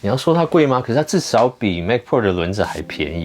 你要说它贵吗？可是它至少比 Mac Pro 的轮子还便宜。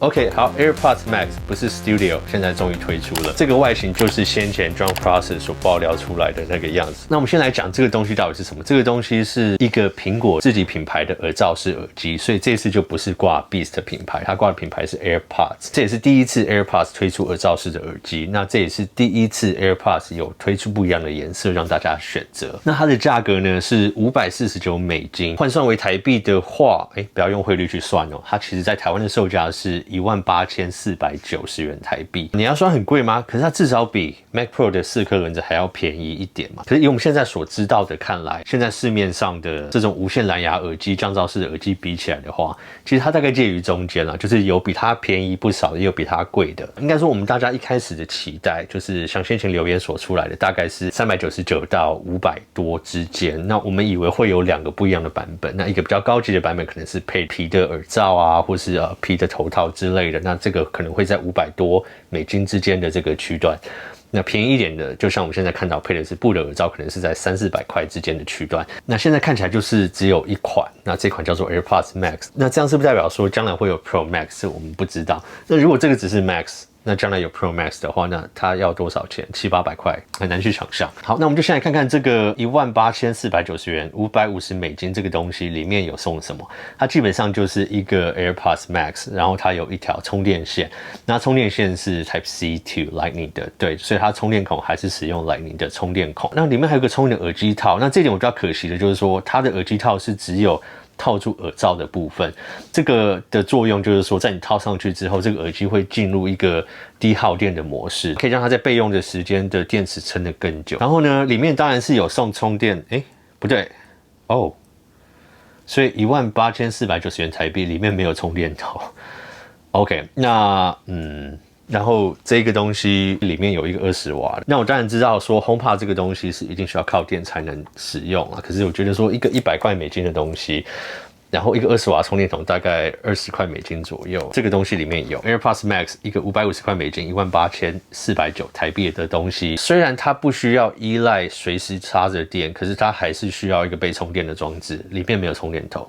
OK， 好 ，AirPods Max 不是 Studio， 现在终于推出了。这个外形就是先前 John Prosser 所爆料出来的那个样子。那我们先来讲这个东西到底是什么？这个东西是一个苹果自己品牌的耳罩式耳机，所以这次就不是挂 Beats 的品牌，它挂的品牌是 AirPods。这也是第一次 AirPods 推出耳罩式的耳机，那这也是第一次 AirPods 有推出不一样的颜色让大家选择。那它的价格呢是$549，换算为台币的话，不要用汇率去算哦，它其实在台湾的售价是$18,490元台币。你要说很贵吗？可是它至少比 Mac Pro 的4颗轮子还要便宜一点嘛。可是以我们现在所知道的看来，现在市面上的这种无线蓝牙耳机、降噪式的耳机比起来的话，其实它大概介于中间啦，就是有比它便宜不少，也有比它贵的。应该说我们大家一开始的期待，就是像先前留言所出来的，大概是399到500多之间。那我们以为会有2个不一样的版本，那一个比较高级的版本可能是配皮的耳罩啊，或是皮的头套之类的，那这个可能会在$500多之间的这个区段。那便宜一点的，就像我们现在看到配的是布的耳罩，可能是在300-400块之间的区段。那现在看起来就是只有一款，那这款叫做 AirPods Max。那这样是不是代表说将来会有 Pro Max？ 我们不知道。那如果这个只是 Max，那将来有 Pro Max 的话，那它要多少钱？700-800块，很难去想象。好，那我们就先来看看这个$18,490元$550这个东西里面有送什么。它基本上就是一个 AirPods Max， 然后它有一条充电线，那充电线是 Type C to Lightning 的，对，所以它充电孔还是使用 Lightning 的充电孔。那里面还有个充电耳机套，那这点我比较可惜的就是说，它的耳机套是只有套住耳罩的部分，这个的作用就是说，在你套上去之后，这个耳机会进入一个低耗电的模式，可以让它在备用的时间的电池撑得更久。然后呢，里面当然是有送充电，不对哦，所以$18,490元台币里面没有充电头。OK， 那然后这个东西里面有一个20瓦的，那我当然知道说 HomePod 这个东西是一定需要靠电才能使用啊。可是我觉得说一个$100块的东西，然后一个20瓦充电筒大概$20块左右，这个东西里面有 AirPods Max 一个$550块$18,490台币的东西，虽然它不需要依赖随时插着电，可是它还是需要一个被充电的装置，里面没有充电头。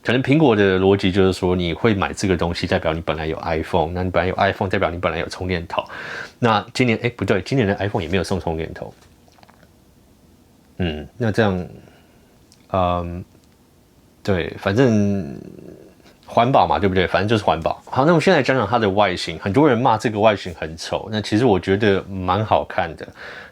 可能苹果的逻辑就是说，你会买这个东西，代表你本来有 iPhone， 那你本来有 iPhone， 代表你本来有充电头。那今年不对，今年的 iPhone 也没有送充电头。那这样，对，反正环保嘛，对不对？反正就是环保。好，那我们先来讲讲它的外形。很多人骂这个外形很丑，那其实我觉得蛮好看的，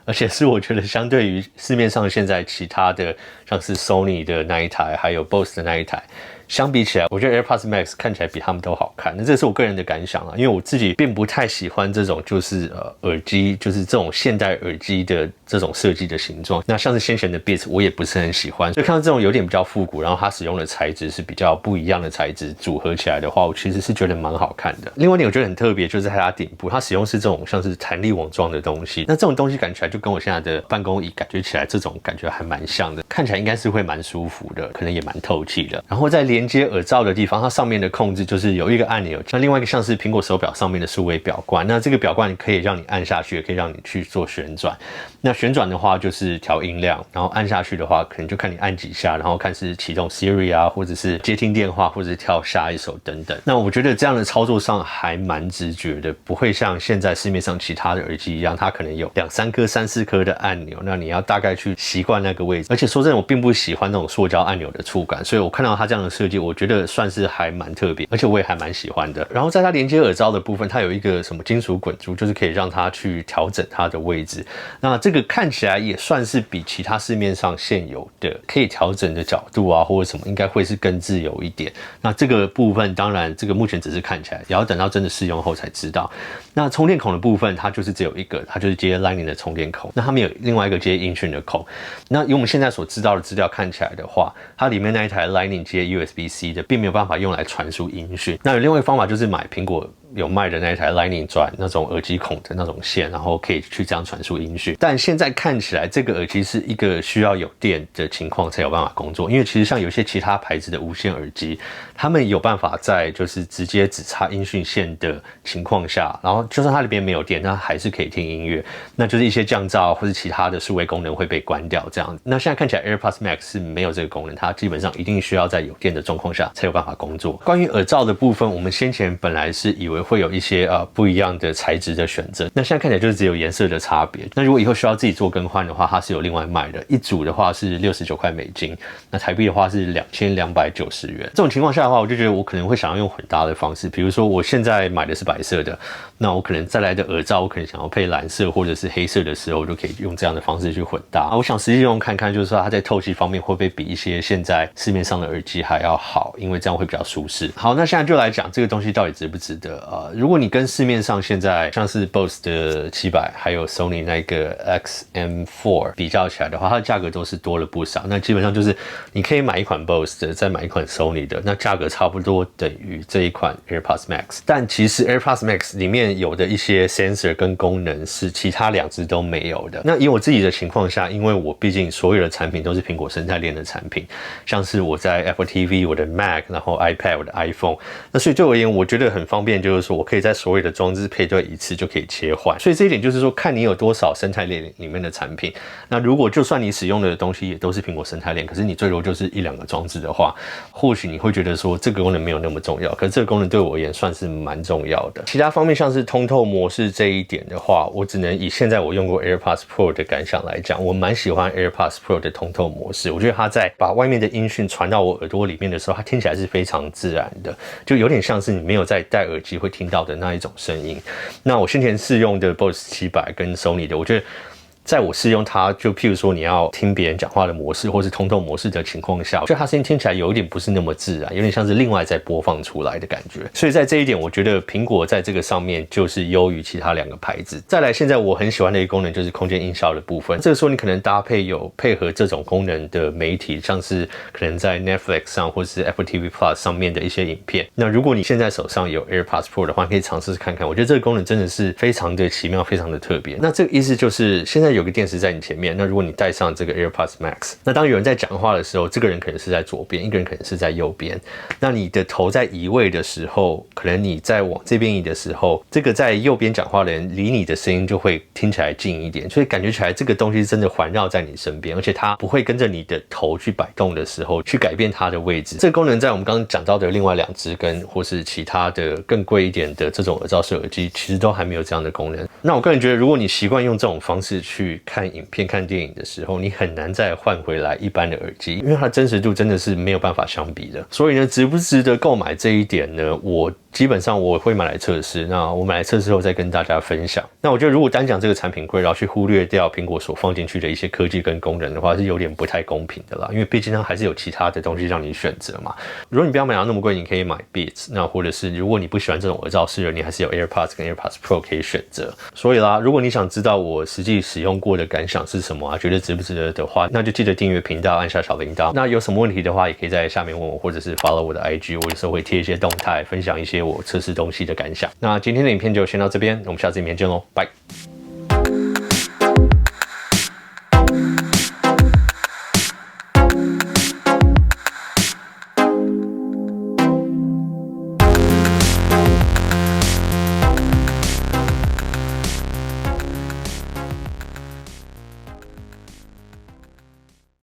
而且是我觉得相对于市面上现在其他的，像是 Sony 的那一台，还有 Bose 的那一台，相比起来，我觉得 AirPods Max 看起来比他们都好看。那这是我个人的感想啊，因为我自己并不太喜欢这种就是耳机，就是这种现代耳机的这种设计的形状。那像是先前的 Beats 我也不是很喜欢，所以看到这种有点比较复古，然后它使用的材质是比较不一样的材质组合起来的话，我其实是觉得蛮好看的。另外一点我觉得很特别，就是它顶部它使用是这种像是弹力网状的东西，那这种东西感觉起来就跟我现在的办公椅感觉起来这种感觉还蛮像的，看起来应该是会蛮舒服的，可能也蛮透气的。然后在连接耳罩的地方，它上面的控制就是有一个按钮，那另外一个像是苹果手表上面的数位表冠，那这个表冠可以让你按下去，也可以让你去做旋转。那旋转的话就是调音量，然后按下去的话，可能就看你按几下，然后看是启动 Siri 啊，或者是接听电话，或者是跳下一首等等。那我觉得这样的操作上还蛮直觉的，不会像现在市面上其他的耳机一样，它可能有2-3颗、3-4颗的按钮，那你要大概去习惯那个位置。而且说真的，我并不喜欢那种塑胶按钮的触感，所以我看到它这样的设计，我觉得算是还蛮特别，而且我也还蛮喜欢的。然后在它连接耳罩的部分，它有一个什么金属滚珠，就是可以让它去调整它的位置。那这个看起来也算是比其他市面上现有的可以调整的角度啊，或者什么，应该会是更自由一点。那这个部分当然，这个目前只是看起来，也要等到真的试用后才知道。那充电孔的部分，它就是只有一个，它就是接 Lightning 的充电孔。那它们有另外一个接音讯的孔。那以我们现在所知道的资料看起来的话，它里面那一台 Lightning 接 USB-C 的，并没有办法用来传输音讯。那有另外一个方法就是买苹果有卖的那一台 Lightning 转那种耳机孔的那种线，然后可以去这样传输音讯。但现在看起来，这个耳机是一个需要有电的情况才有办法工作，因为其实像有些其他牌子的无线耳机，他们有办法在就是直接只插音讯线的情况下，然后就算它里边没有电，它还是可以听音乐，那就是一些降噪或是其他的数位功能会被关掉这样。那现在看起来 AirPods Max 是没有这个功能，它基本上一定需要在有电的状况下才有办法工作。关于耳罩的部分，我们先前本来是以为会有一些不一样的材质的选择，那现在看起来就是只有颜色的差别。那如果以后需要自己做更换的话，它是有另外卖的，一组的话是69块美金，那台币的话是2290元。这种情况下的话，我就觉得我可能会想要用混搭的方式，比如说我现在买的是白色的，那我可能再来的耳罩我可能想要配蓝色或者是黑色的时候，我就可以用这样的方式去混搭。我想实际用看看，就是说它在透气方面会不会比一些现在市面上的耳机还要好，因为这样会比较舒适。好，那现在就来讲这个东西到底值不值得如果你跟市面上现在像是 BOSE 的700还有 Sony 那个 XM4 比较起来的话，它的价格都是多了不少。那基本上就是你可以买一款 BOSE 的，再买一款 Sony 的，那价格差不多等于这一款 AirPods Max。但其实 AirPods Max 里面有的一些 sensor 跟功能是其他两只都没有的。那以我自己的情况下，因为我毕竟所有的产品都是苹果生态链的产品，像是我在 Apple TV、我的 Mac， 然后 iPad、我的 iPhone， 那所以对我而言，我觉得很方便，就是说我可以在所有的装置配对一次就可以切换。所以这一点就是说，看你有多少生态链里面的产品。那如果就算你使用的东西也都是苹果生态链，可是你最多就是1、2个装置的话，或许你会觉得说这个功能没有那么重要，可是这个功能对我而言算是蛮重要的。其他方面像是通透模式这一点的话，我只能以现在我用过 AirPods Pro 的感想来讲，我蛮喜欢 AirPods Pro 的通透模式。我觉得它在把外面的音讯传到我耳朵里面的时候，它听起来是非常自然的，就有点像是你没有在戴耳机会听到的那一种声音。那我先前试用的 BOSE 700跟 Sony 的，我觉得在我试用它，就譬如说你要听别人讲话的模式，或是通透模式的情况下，我觉得它声音听起来有一点不是那么自然，有点像是另外再播放出来的感觉。所以在这一点，我觉得苹果在这个上面就是优于其他2个牌子。再来，现在我很喜欢的一个功能就是空间音效的部分。这个时候你可能搭配有配合这种功能的媒体，像是可能在 Netflix 上或是 Apple TV Plus 上面的一些影片。那如果你现在手上有 AirPods Pro 的话，可以尝试看看。我觉得这个功能真的是非常的奇妙，非常的特别。那这个意思就是现在有个电池在你前面，那如果你戴上这个 AirPods Max， 那当有人在讲话的时候，这个人可能是在左边，一个人可能是在右边。那你的头在移位的时候，可能你在往这边移的时候，这个在右边讲话的人离你的声音就会听起来近一点，所以感觉起来这个东西真的环绕在你身边，而且它不会跟着你的头去摆动的时候去改变它的位置。这个功能在我们刚刚讲到的另外2只跟或是其他的更贵一点的这种耳罩式耳机，其实都还没有这样的功能。那我个人觉得，如果你习惯用这种方式去看影片、看电影的时候，你很难再换回来一般的耳机，因为它的真实度真的是没有办法相比的。所以呢，值不值得购买这一点呢？我基本上我会买来测试，那我买来测试后再跟大家分享。那我觉得如果单讲这个产品贵，然后去忽略掉苹果所放进去的一些科技跟功能的话，是有点不太公平的啦。因为毕竟它还是有其他的东西让你选择嘛。如果你不要买到那么贵，你可以买 Beats， 那或者是如果你不喜欢这种耳罩式的，你还是有 AirPods 跟 AirPods Pro 可以选择。所以啦，如果你想知道我实际使用过的感想是什么觉得值不值得的话，那就记得订阅频道，按下小铃铛。那有什么问题的话，也可以在下面问我，或者是 follow 我的 IG， 我有时候会贴一些动态，分享一些我测试东西的感想。那今天的影片就先到这边，我们下次影片见喽，拜。